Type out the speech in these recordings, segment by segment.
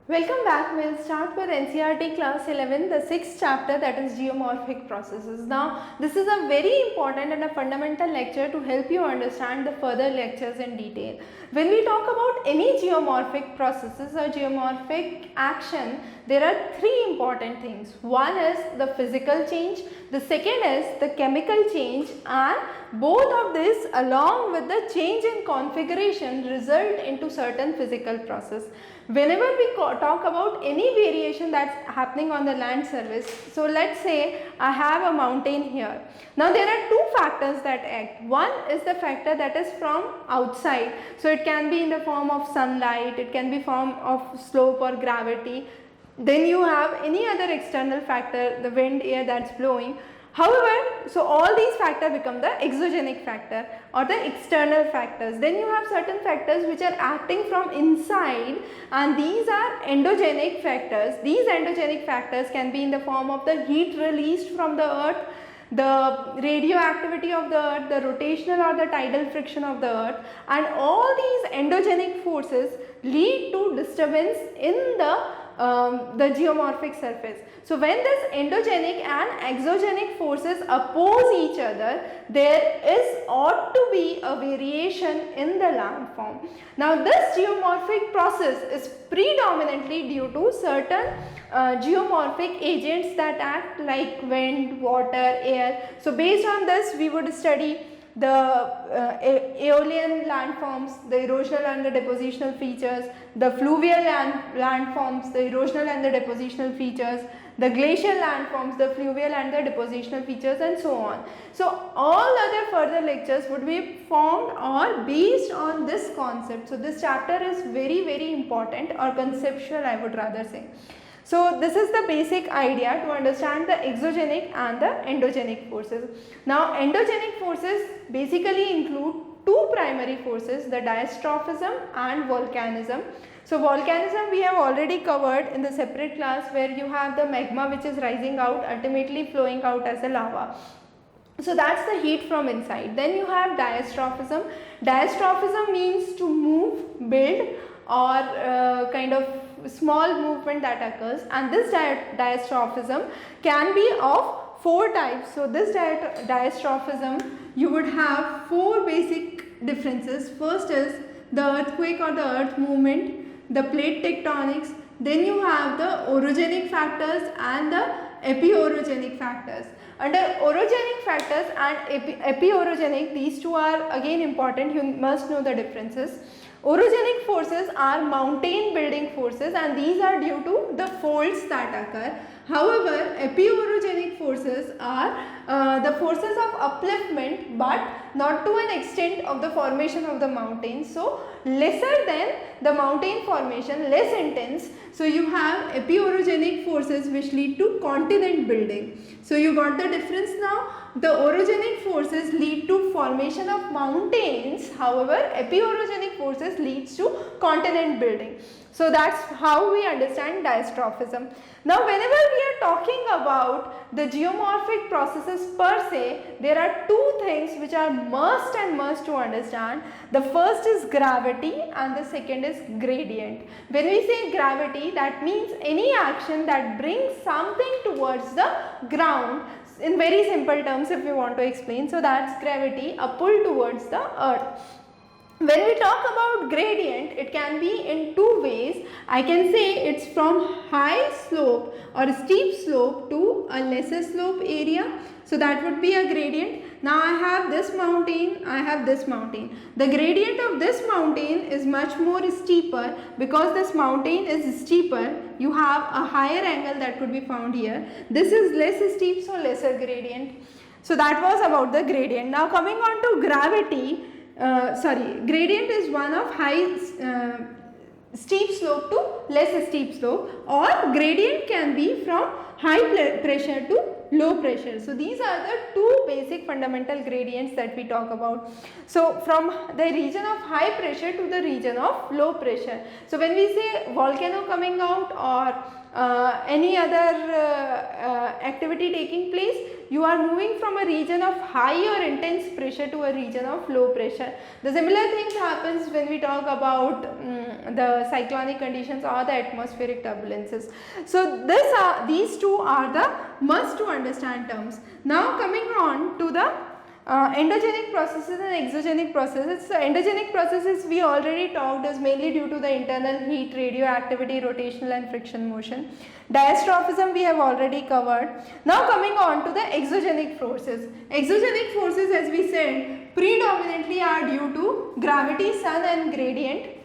Welcome back. We'll start with NCERT class 11, the 6th chapter, that is geomorphic processes. Now, this is a very important and a fundamental lecture to help you understand the further lectures in detail. When we talk about any geomorphic processes or geomorphic action, there are three important things. One is the physical change, the second is the chemical change, and both of this along with the change in configuration result into certain physical process. Whenever we talk about any variation that's happening on the land surface, so let's say I have a mountain here. Now there are two factors that act. One is the factor that is from outside, so it can be in the form of sunlight, it can be form of slope or gravity. Then you have any other external factor, the wind, air that's blowing. However, so all these factors become the exogenic factor or the external factors. Then you have certain factors which are acting from inside, and these are endogenic factors. These endogenic factors can be in the form of the heat released from the earth, the radioactivity of the earth, the rotational or the tidal friction of the earth, and all these endogenic forces lead to disturbance in the geomorphic surface. So when this endogenic and exogenic forces oppose each other, there ought to be a variation in the landform. Now this geomorphic process is predominantly due to certain geomorphic agents that act like wind, water, air. So based on this we would study the aeolian landforms, the erosional and the depositional features, the fluvial landforms, the erosional and the depositional features, the glacial landforms, the fluvial and the depositional features, and so on. So all other further lectures would be formed or based on this concept. So this chapter is very important, or conceptual I would rather say. So this is the basic idea to understand the exogenic and the endogenic forces. Now endogenic forces basically include two primary forces, the diastrophism and volcanism. So volcanism we have already covered in the separate class, where you have the magma which is rising out, ultimately flowing out as a lava. So that's the heat from inside. Then you have diastrophism. Diastrophism means to move, build, or kind of small movement that occurs, and this diastrophism can be of four types. So this diastrophism, you would have four basic differences. First is the earthquake or the earth movement, the plate tectonics, then you have the orogenic factors and the epiorogenic factors. Under orogenic factors and epiorogenic, these two are again important, you must know the differences. Orogenic forces are mountain building forces, and these are due to the folds that occur. However, epiorogenic forces are the forces of upliftment, but not to an extent of the formation of the mountains. So lesser than the mountain formation, less intense. So you have epiorogenic forces which lead to continent building. So you got the difference now. The orogenic forces lead to formation of mountains, however epiorogenic forces leads to continent building. So that's how we understand diastrophism. Now whenever we are talking about the geomorphic processes per se, there are two things which are must to understand. The first is gravity and the second is gradient. When we say gravity, that means any action that brings something towards the ground. In very simple terms, if we want to explain, so that's gravity, a pull towards the earth. When we talk about gradient, it can be in two ways. I can say it's from high slope or steep slope to a lesser slope area. So that would be a gradient. Now I have this mountain, I have this mountain. The gradient of this mountain is much more steeper. Because this mountain is steeper, you have a higher angle that could be found here. This is less steep, so lesser gradient. So that was about the gradient. Now coming on to gravity, gradient is one of high steep slope to less steep slope, or gradient can be from high pressure to low pressure. So these are the two basic fundamental gradients that we talk about. So from the region of high pressure to the region of low pressure. So when we say volcano coming out or any other activity taking place, you are moving from a region of high or intense pressure to a region of low pressure. The similar things happens when we talk about the cyclonic conditions or the atmospheric turbulences. So these two are the must to understand terms. Now coming on to the endogenic processes and exogenic processes. So endogenic processes we already talked is mainly due to the internal heat, radioactivity, rotational and friction motion. Diastrophism we have already covered. Now coming on to the exogenic forces. Exogenic forces, as we said, predominantly are due to gravity, sun and gradient.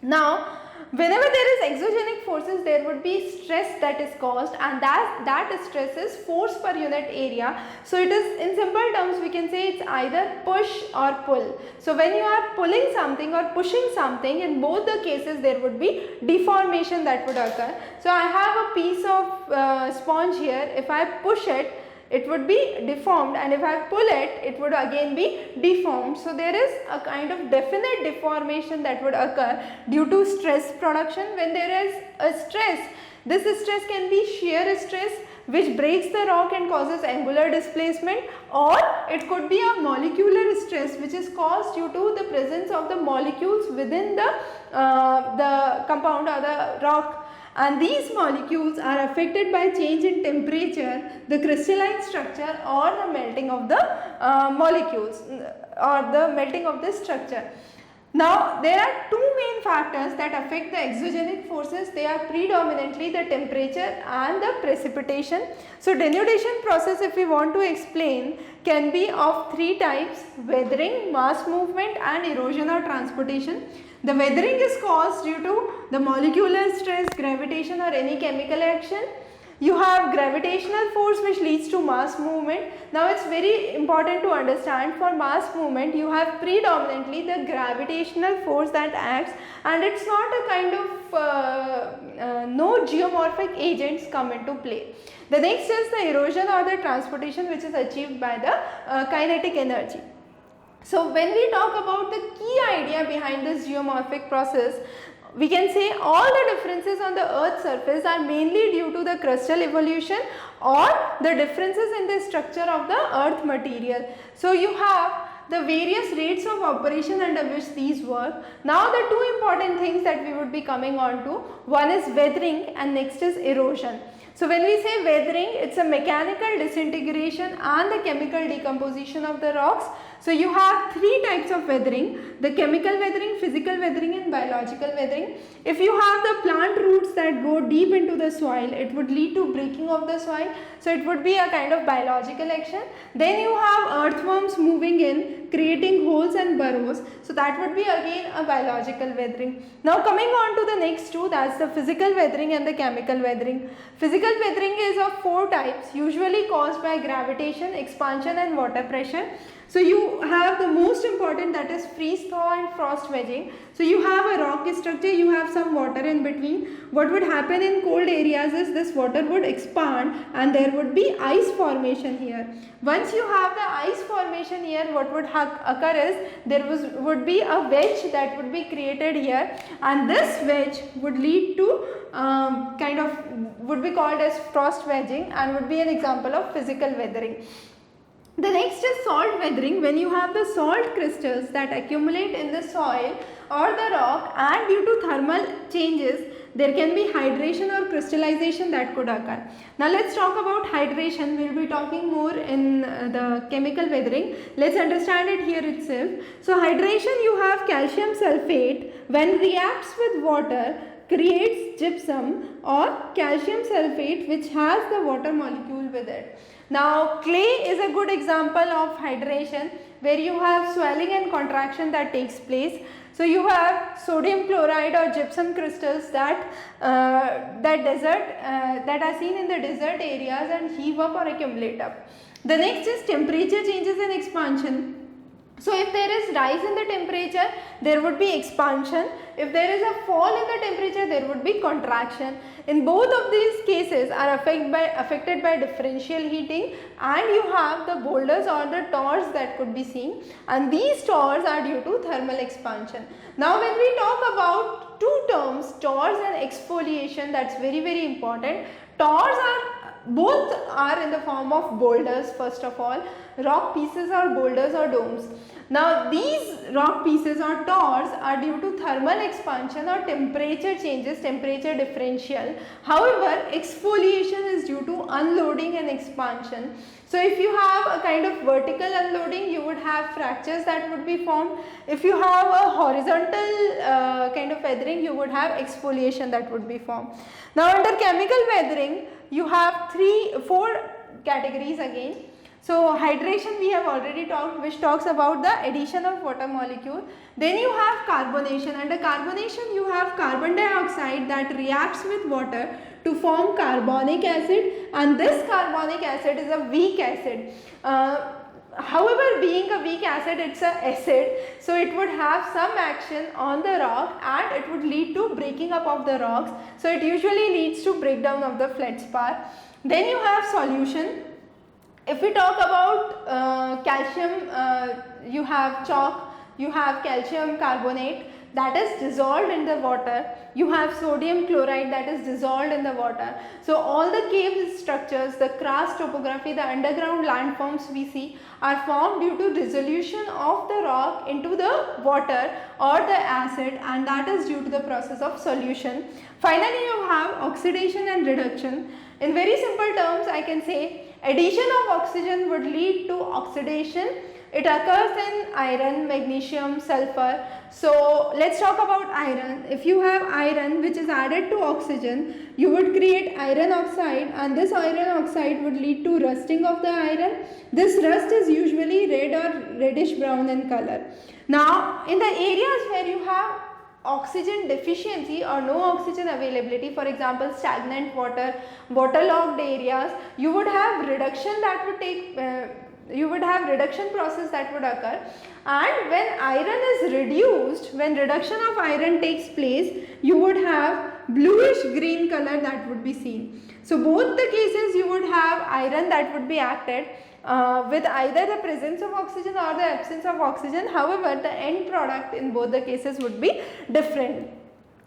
Now whenever there is exogenic forces, there would be stress that is caused, and that stress is force per unit area. So it is, in simple terms we can say, it's either push or pull. So when you are pulling something or pushing something, in both the cases there would be deformation that would occur. So I have a piece of sponge here. If I push it, it would be deformed, and if I pull it, it would again be deformed. So there is a kind of definite deformation that would occur due to stress production. When there is a stress, this stress can be shear stress which breaks the rock and causes angular displacement, or it could be a molecular stress which is caused due to the presence of the molecules within the compound or the rock. And these molecules are affected by change in temperature, the crystalline structure or the melting of the molecules or the melting of the structure. Now there are two main factors that affect the exogenic forces. They are predominantly the temperature and the precipitation. So denudation process, if we want to explain, can be of three types: weathering, mass movement and erosion or transportation. The weathering is caused due to the molecular stress, gravitation or any chemical action. You have gravitational force which leads to mass movement. Now it's very important to understand, for mass movement you have predominantly the gravitational force that acts, and it's not a kind of no geomorphic agents come into play. The next is the erosion or the transportation, which is achieved by the kinetic energy. So when we talk about the key idea behind this geomorphic process, we can say all the differences on the earth's surface are mainly due to the crustal evolution or the differences in the structure of the earth material. So you have the various rates of operation under which these work. Now the two important things that we would be coming on to, one is weathering and next is erosion. So when we say weathering, it's a mechanical disintegration and the chemical decomposition of the rocks. So you have three types of weathering: the chemical weathering, physical weathering and biological weathering. If you have the plant roots that go deep into the soil, it would lead to breaking of the soil. So it would be a kind of biological action. Then you have earthworms moving in, creating holes and burrows. So that would be again a biological weathering. Now coming on to the next two, that's the physical weathering and the chemical weathering. Physical weathering is of four types, usually caused by gravitation, expansion and water pressure. So you have the most important, that is freeze thaw and frost wedging. So you have a rock structure, you have some water in between. What would happen in cold areas is this water would expand and there would be ice formation here. Once you have the ice formation here, what would occur is there would be a wedge that would be created here, and this wedge would lead to would be called as frost wedging and would be an example of physical weathering. The next is salt weathering, when you have the salt crystals that accumulate in the soil or the rock, and due to thermal changes there can be hydration or crystallization that could occur. Now let's talk about hydration. We will be talking more in the chemical weathering. Let's understand it here itself. So hydration, you have calcium sulfate when reacts with water creates gypsum or calcium sulfate which has the water molecule with it. Now clay is a good example of hydration, where you have swelling and contraction that takes place. So you have sodium chloride or gypsum crystals that are seen in the desert areas and heave up or accumulate up. The next is temperature changes and expansion. So if there is rise in the temperature, there would be expansion. If there is a fall in the temperature, there would be contraction. In both of these cases are affected by differential heating, and you have the boulders or the tores that could be seen, and these tores are due to thermal expansion. Now when we talk about two terms, tores and exfoliation, that's very important. Tores both are in the form of boulders. First of all, rock pieces or boulders or domes. Now these rock pieces or tores are due to thermal expansion or temperature changes, temperature differential. However, exfoliation is due to unloading and expansion. So if you have a kind of vertical unloading, you would have fractures that would be formed. If you have a horizontal kind of weathering, you would have exfoliation that would be formed. Now under chemical weathering, you have four categories again. So hydration we have already talked, which talks about the addition of water molecule. Then you have carbonation. Under carbonation you have carbon dioxide that reacts with water to form carbonic acid, and this carbonic acid is a weak acid. However, being a weak acid, it's an acid, so it would have some action on the rock and it would lead to breaking up of the rocks. So it usually leads to breakdown of the feldspar. Then you have solution. If we talk about calcium, you have chalk, you have calcium carbonate that is dissolved in the water, you have sodium chloride that is dissolved in the water. So all the cave structures, the karst topography, the underground landforms we see are formed due to dissolution of the rock into the water or the acid, and that is due to the process of solution. Finally, you have oxidation and reduction. In very simple terms, I can say addition of oxygen would lead to oxidation. It occurs in iron, magnesium, sulfur. So let's talk about iron. If you have iron which is added to oxygen, you would create iron oxide, and this iron oxide would lead to rusting of the iron. This rust is usually red or reddish brown in color. Now in the areas where you have oxygen deficiency or no oxygen availability, for example stagnant water, waterlogged areas, you would have reduction that would take reduction process that would occur, and when iron is reduced, when reduction of iron takes place, you would have bluish green color that would be seen. So both the cases you would have iron that would be acted with either the presence of oxygen or the absence of oxygen. However, the end product in both the cases would be different.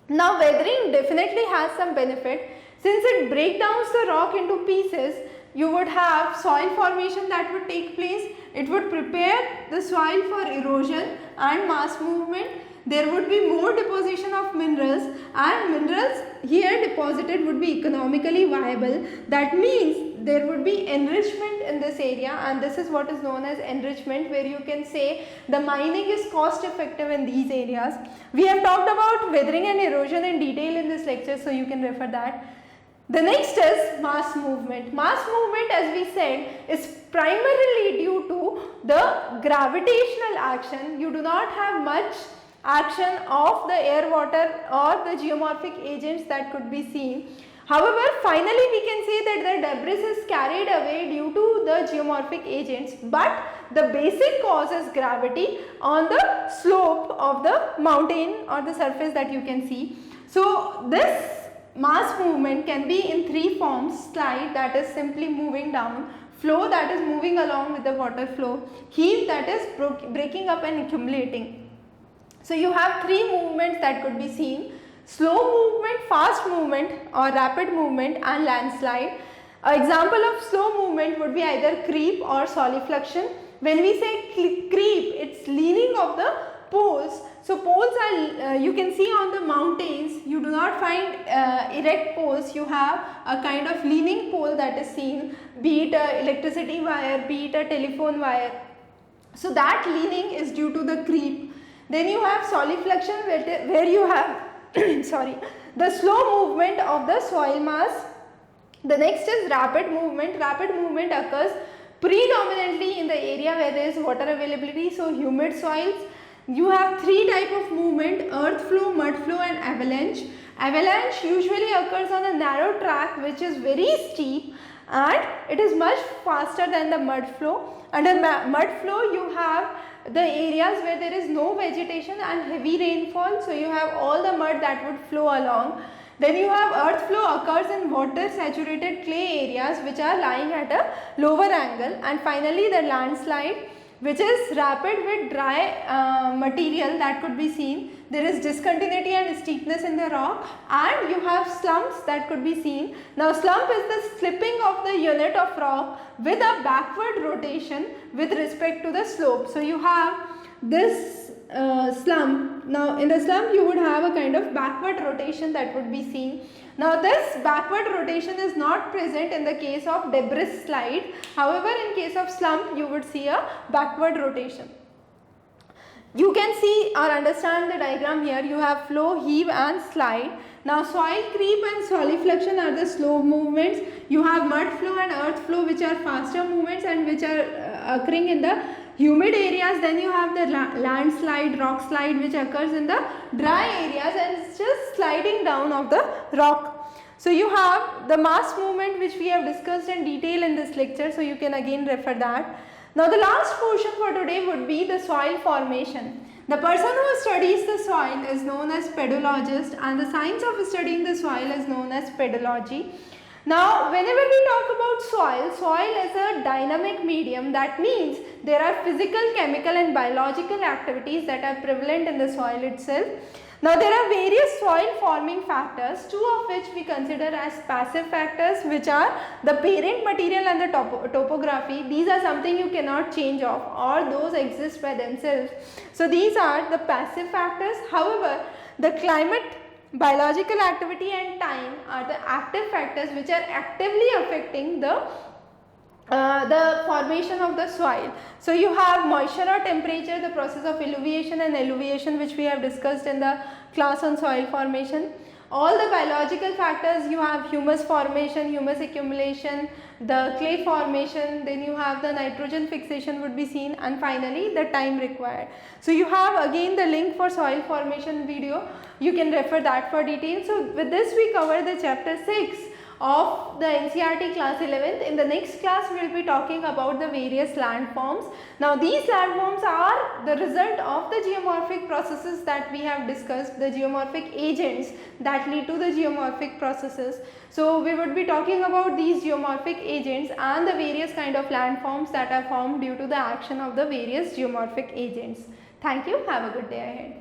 Now weathering definitely has some benefit. Since it breaks down the rock into pieces, you would have soil formation that would take place. It would prepare the soil for erosion and mass movement. There would be more deposition of minerals, and minerals here deposited would be economically viable. That means there would be enrichment in this area, and this is what is known as enrichment, where you can say the mining is cost effective in these areas. We have talked about weathering and erosion in detail in this lecture, so you can refer that. The next is mass movement. Mass movement, as we said, is primarily due to the gravitational action. You do not have much action of the air, water or the geomorphic agents that could be seen. However, finally we can say that the debris is carried away due to the geomorphic agents, but the basic cause is gravity on the slope of the mountain or the surface that you can see. So this mass movement can be in three forms: slide, that is simply moving down; flow, that is moving along with the water flow; heave, that is breaking up and accumulating. So you have three movements that could be seen: slow movement, fast movement or rapid movement, and landslide. An example of slow movement would be either creep or solifluction. When we say creep, it's leaning of the poles. So poles are, you can see on the mountains, you do not find erect poles, you have a kind of leaning pole that is seen, be it a electricity wire, be it a telephone wire. So that leaning is due to the creep. Then you have solifluction, where you have the slow movement of the soil mass. The next is rapid movement. Rapid movement occurs predominantly in the area where there is water availability, so humid soils. You have three types of movement: earth flow, mud flow and avalanche. Avalanche usually occurs on a narrow track which is very steep, and it is much faster than the mud flow. Under mud flow you have the areas where there is no vegetation and heavy rainfall, so you have all the mud that would flow along. Then you have earth flow occurs in water saturated clay areas which are lying at a lower angle, and finally the landslide, which is rapid with dry material that could be seen. There is discontinuity and steepness in the rock, and you have slumps that could be seen. Now slump is the slipping of the unit of rock with a backward rotation with respect to the slope. So you have this slump. Now in the slump you would have a kind of backward rotation that would be seen. Now this backward rotation is not present in the case of debris slide. However, in case of slump you would see a backward rotation. You can see or understand the diagram here. You have flow, heave and slide. Now soil creep and solifluction are the slow movements. You have mud flow and earth flow, which are faster movements and which are occurring in the humid areas. Then you have the landslide, rock slide, which occurs in the dry areas and it's just sliding down of the rock. So you have the mass movement, which we have discussed in detail in this lecture, so you can again refer that. Now the last portion for today would be the soil formation. The person who studies the soil is known as pedologist, and the science of studying the soil is known as pedology. Now whenever we talk about soil, soil is a dynamic medium. That means there are physical, chemical and biological activities that are prevalent in the soil itself. Now there are various soil forming factors, two of which we consider as passive factors, which are the parent material and the topography. These are something you cannot change off, or those exist by themselves. So these are the passive factors. However, the climate, biological activity and time are the active factors which are actively affecting the formation of the soil. So you have moisture or temperature, the process of alluviation and alluviation, which we have discussed in the class on soil formation. All the biological factors, you have humus formation, humus accumulation, the clay formation, then you have the nitrogen fixation would be seen, and finally the time required. So you have again the link for soil formation video, you can refer that for details. So with this we cover the chapter 6 of the NCERT class 11th. In the next class we will be talking about the various landforms. Now these landforms are the result of the geomorphic processes that we have discussed, the geomorphic agents that lead to the geomorphic processes. So we would be talking about these geomorphic agents and the various kind of landforms that are formed due to the action of the various geomorphic agents. Thank you. Have a good day ahead.